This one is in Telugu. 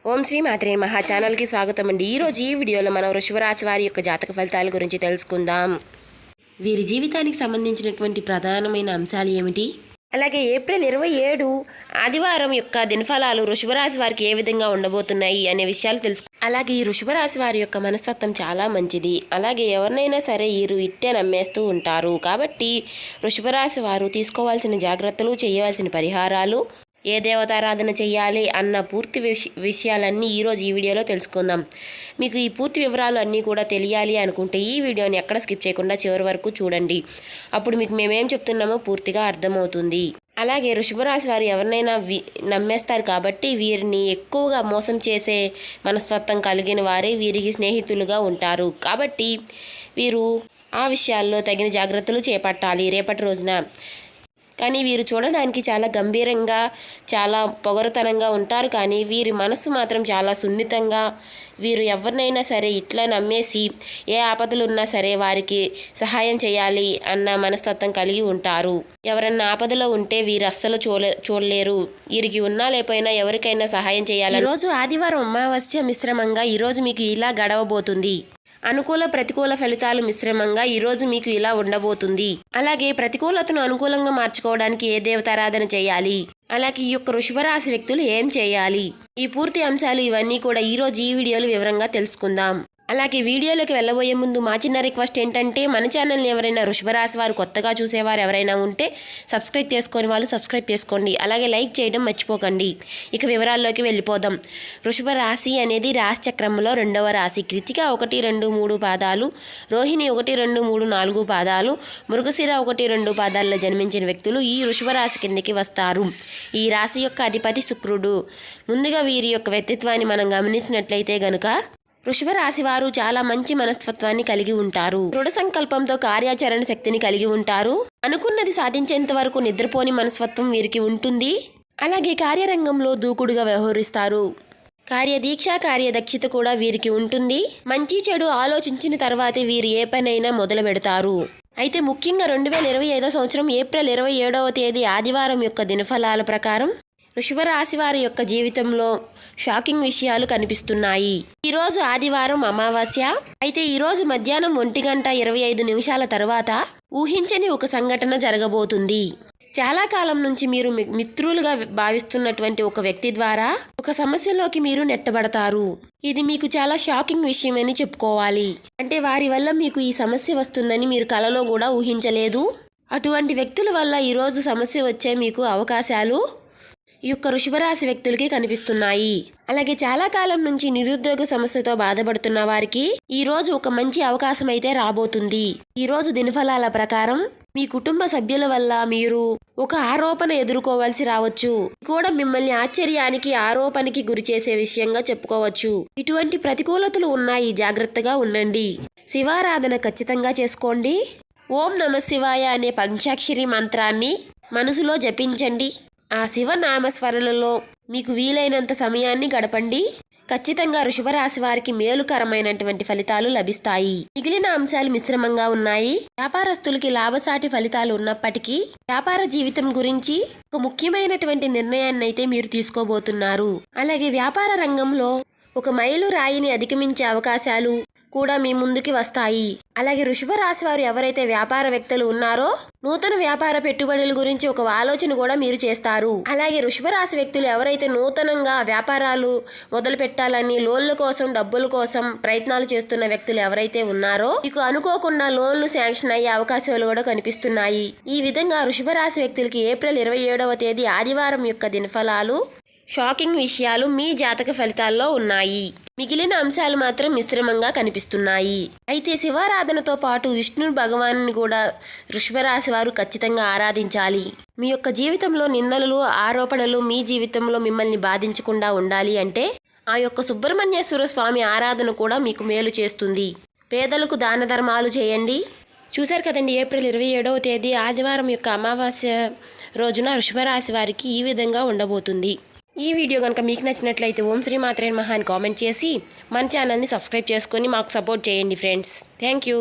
ఓం శ్రీ మాత్రే మహా ఛానల్కి స్వాగతం అండి. ఈరోజు ఈ వీడియోలో మనం వృషభ రాశి వారి యొక్క జాతక ఫలితాల గురించి తెలుసుకుందాం. వీరి జీవితానికి సంబంధించినటువంటి ప్రధానమైన అంశాలు ఏమిటి, అలాగే ఏప్రిల్ 27 ఆదివారం యొక్క దినఫలాలు వృషభ రాశి వారికి ఏ విధంగా ఉండబోతున్నాయి అనే విషయాలు అలాగే ఈ వృషభ రాశి వారి యొక్క మనస్తత్వం చాలా మంచిది. అలాగే ఎవరినైనా సరే వీరు ఇట్టే నమ్మేస్తూ ఉంటారు. కాబట్టి వృషభ రాశి వారు తీసుకోవాల్సిన జాగ్రత్తలు, చేయవలసిన పరిహారాలు, ఏ దేవతారాధన చేయాలి అన్న పూర్తి విషయాలన్నీ ఈరోజు ఈ వీడియోలో తెలుసుకుందాం. మీకు ఈ పూర్తి వివరాలు అన్నీ కూడా తెలియాలి అనుకుంటే ఈ వీడియోని ఎక్కడ స్కిప్ చేయకుండా చివరి వరకు చూడండి. అప్పుడు మీకు మేమేం చెప్తున్నామో పూర్తిగా అర్థమవుతుంది. అలాగే వృషభ రాశి వారు ఎవరినైనా నమ్మేస్తారు కాబట్టి వీరిని ఎక్కువగా మోసం చేసే మనస్తత్వం కలిగిన వారే వీరికి స్నేహితులుగా ఉంటారు. కాబట్టి వీరు ఆ విషయాల్లో తగిన జాగ్రత్తలు చేపట్టాలి రేపటి రోజున. కానీ వీరు చూడడానికి చాలా గంభీరంగా, చాలా పొగరుతనంగా ఉంటారు. కానీ వీరి మనసు మాత్రం చాలా సున్నితంగా, వీరు ఎవరినైనా సరే ఇట్లా నమ్మేసి ఏ ఆపదలు ఉన్నా సరే వారికి సహాయం చేయాలి అన్న మనస్తత్వం కలిగి ఉంటారు. ఎవరన్నా ఆపదలో ఉంటే వీరు అస్సలు చూడలేరు. వీరికి ఉన్నా లేకపోయినా ఎవరికైనా సహాయం చేయాలి. ఈరోజు ఆదివారం అమావాస్య మిశ్రమంగా ఈరోజు మీకు ఇలా గడవబోతుంది. అనుకూల ప్రతికూల ఫలితాలు మిశ్రమంగా ఈరోజు మీకు ఇలా ఉండబోతుంది. అలాగే ప్రతికూలతను అనుకూలంగా మార్చుకోవడానికి ఏ దేవతారాధన చేయాలి, అలాగే ఈ యొక్క వృషభ రాశి వ్యక్తులు ఏం చేయాలి, ఈ పూర్తి అంశాలు ఇవన్నీ కూడా ఈరోజు ఈ వీడియోలో వివరంగా తెలుసుకుందాం. అలాగే వీడియోలోకి వెళ్ళబోయే ముందు మా చిన్న రిక్వెస్ట్ ఏంటంటే, మన ఛానల్ని ఎవరైనా వృషభ రాశి వారు కొత్తగా చూసేవారు ఎవరైనా ఉంటే సబ్స్క్రైబ్ చేసుకొని వాళ్ళు సబ్స్క్రైబ్ చేసుకోండి. అలాగే లైక్ చేయడం మర్చిపోకండి. ఇక వివరాల్లోకి వెళ్ళిపోదాం. వృషభ రాశి అనేది రాశి చక్రంలో 2వ రాశి. కృతిక 1, 2, 3 పాదాలు, రోహిణి 1, 2, 3, 4 పాదాలు, మృగశిర 1, 2 పాదాల్లో జన్మించిన వ్యక్తులు ఈ వృషభ రాశి కిందకి వస్తారు. ఈ రాశి యొక్క అధిపతి శుక్రుడు. ముందుగా వీరి యొక్క వ్యక్తిత్వాన్ని మనం గమనించినట్లయితే గనుక వృషభ రాశి వారు చాలా మంచి మనస్తత్వాన్ని కలిగి ఉంటారు. దృఢ సంకల్పంతో కార్యాచరణ శక్తిని కలిగి ఉంటారు. అనుకున్నది సాధించేంత వరకు నిద్రపోని మనస్తత్వం వీరికి ఉంటుంది. అలాగే కార్యరంగంలో దూకుడుగా వ్యవహరిస్తారు. కార్యదీక్ష, కార్యదక్షత కూడా వీరికి ఉంటుంది. మంచి చెడు ఆలోచించిన తర్వాతే వీరు ఏ పనైనా మొదలు పెడతారు. అయితే ముఖ్యంగా 2025 సంవత్సరం ఏప్రిల్ 27వ తేదీ ఆదివారం యొక్క దినఫలాల ప్రకారం వృషభ రాశి వారి యొక్క జీవితంలో షాకింగ్ విషయాలు కనిపిస్తున్నాయి. ఈరోజు ఆదివారం అమావాస్య. అయితే ఈరోజు మధ్యాహ్నం 1:25 తర్వాత ఊహించని ఒక సంఘటన జరగబోతుంది. చాలా కాలం నుంచి మీరు మిత్రులుగా భావిస్తున్నటువంటి ఒక వ్యక్తి ద్వారా ఒక సమస్యలోకి మీరు నెట్టబడతారు. ఇది మీకు చాలా షాకింగ్ విషయమని చెప్పుకోవాలి. అంటే వారి వల్ల మీకు ఈ సమస్య వస్తుందని మీరు కలలో కూడా ఊహించలేదు. అటువంటి వ్యక్తుల వల్ల ఈరోజు సమస్య వచ్చే మీకు అవకాశాలు ఈ యొక్క వృషభ రాశి వ్యక్తులకి కనిపిస్తున్నాయి. అలాగే చాలా కాలం నుంచి నిరుద్యోగ సమస్యతో బాధపడుతున్న వారికి ఈ రోజు ఒక మంచి అవకాశం అయితే రాబోతుంది. ఈ రోజు దినఫలాల ప్రకారం మీ కుటుంబ సభ్యుల వల్ల మీరు ఒక ఆరోపణ ఎదుర్కోవాల్సి రావచ్చు. కూడా మిమ్మల్ని ఆశ్చర్యానికి, ఆరోపణకి గురి చేసే విషయంగా చెప్పుకోవచ్చు. ఇటువంటి ప్రతికూలతలు ఉన్నాయి, జాగ్రత్తగా ఉండండి. శివారాధన ఖచ్చితంగా చేసుకోండి. ఓం నమ శివాయ అనే పంచాక్షరి మంత్రాన్ని మనసులో జపించండి. ఆ శివనామస్మరణలో మీకు వీలైనంత సమయాన్ని గడపండి. ఖచ్చితంగా వృషభ రాశి వారికి మేలుకరమైనటువంటి ఫలితాలు లభిస్తాయి. మిగిలిన అంశాలు మిశ్రమంగా ఉన్నాయి. వ్యాపారస్తులకి లాభసాటి ఫలితాలు ఉన్నప్పటికీ వ్యాపార జీవితం గురించి ఒక ముఖ్యమైనటువంటి నిర్ణయాన్ని అయితే మీరు తీసుకోబోతున్నారు. అలాగే వ్యాపార రంగంలో ఒక మైలు రాయిని అధిగమించే అవకాశాలు కూడా మీ ముందుకి వస్తాయి. అలాగే వృషభ రాశి వారు ఎవరైతే వ్యాపారవేత్తలు ఉన్నారో నూతన వ్యాపార పెట్టుబడుల గురించి ఒక ఆలోచన కూడా మీరు చేస్తారు. అలాగే వృషభ రాశి వ్యక్తులు ఎవరైతే నూతనంగా వ్యాపారాలు మొదలు పెట్టాలని లోన్ల కోసం, డబ్బుల కోసం ప్రయత్నాలు చేస్తున్న వ్యక్తులు ఎవరైతే ఉన్నారో మీకు అనుకోకుండా లోన్లు శాంక్షన్ అయ్యే అవకాశాలు కూడా కనిపిస్తున్నాయి. ఈ విధంగా వృషభ రాశి వ్యక్తులకి ఏప్రిల్ 27వ తేదీ ఆదివారం యొక్క దినఫలాలు, షాకింగ్ విషయాలు మీ జాతక ఫలితాల్లో ఉన్నాయి. మిగిలిన అంశాలు మాత్రం మిశ్రమంగా కనిపిస్తున్నాయి. అయితే శివారాధనతో పాటు విష్ణు భగవాన్ని కూడా వృషభ రాశి వారు ఖచ్చితంగా ఆరాధించాలి. మీ యొక్క జీవితంలో నిందలు, ఆరోపణలు మీ జీవితంలో మిమ్మల్ని బాధించకుండా ఉండాలి అంటే ఆ యొక్క సుబ్రహ్మణ్యేశ్వర స్వామి ఆరాధన కూడా మీకు మేలు చేస్తుంది. పేదలకు దాన ధర్మాలు చేయండి. చూశారు కదండి, ఏప్రిల్ 27వ తేదీ ఆదివారం యొక్క అమావాస్య రోజున వృషభ రాశి వారికి ఈ విధంగా ఉండబోతుంది. ఈ వీడియో కనుక మీకు నచ్చినట్లయితే ఓం శ్రీ మాత్రే మహా అని కామెంట్ చేసి మన ఛానల్ని సబ్స్క్రైబ్ చేసుకొని మాకు సపోర్ట్ చేయండి ఫ్రెండ్స్. Thank you.